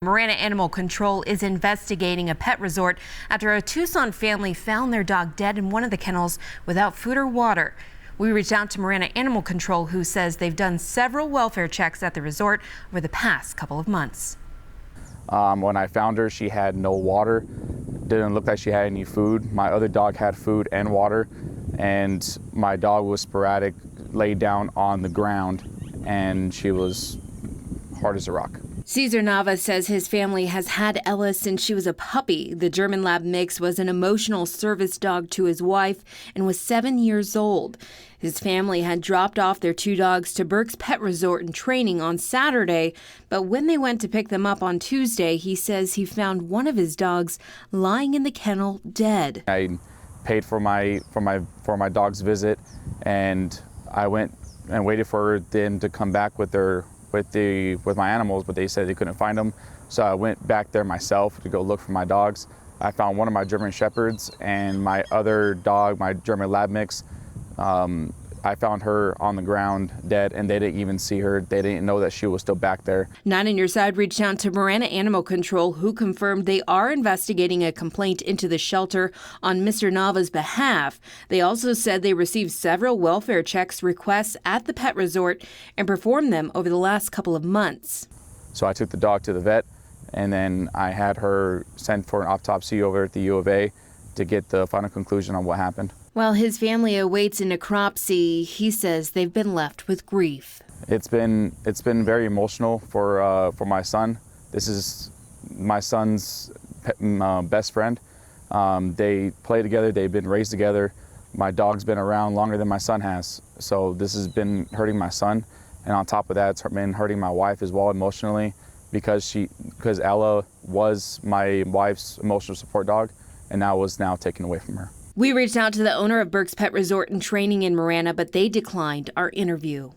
Marana Animal Control is investigating a pet resort after a Tucson family found their dog dead in one of the kennels without food or water. We reached out to Marana Animal Control, who says they've done several welfare checks at the resort over the past couple of months. When I found her, she had no water. Didn't look like she had any food. My other dog had food and water, and my dog was sporadic, laid down on the ground, and she was hard as a rock. Cesar Nava says his family has had Ella since she was a puppy. The German Lab mix was an emotional service dog to his wife and was 7 years old. His family had dropped off their two dogs to Buhrke's Pet Resort and Training on Saturday, but when they went to pick them up on Tuesday, he says he found one of his dogs lying in the kennel dead. I paid for my dog's visit, and I went and waited for them to come back with my animals, but they said they couldn't find them. So I went back there myself to go look for my dogs. I found one of my German Shepherds and my other dog, my German Lab mix. I found her on the ground dead, and they didn't even see her. They didn't know that she was still back there. 9 on Your Side reached out to Marana Animal Control, who confirmed they are investigating a complaint into the shelter on Mr. Nava's behalf. They also said they received several welfare checks requests at the pet resort and performed them over the last couple of months. So I took the dog to the vet, and then I had her sent for an autopsy over at the U of A to get the final conclusion on what happened. While his family awaits a necropsy, he says they've been left with grief. It's been very emotional for my son. This is my son's best friend. They play together. They've been raised together. My dog's been around longer than my son has. So this has been hurting my son, and on top of that, it's been hurting my wife as well emotionally, because Ella was my wife's emotional support dog, and now was taken away from her. We reached out to the owner of Buhrke's Pet Resort and Training in Marana, but they declined our interview.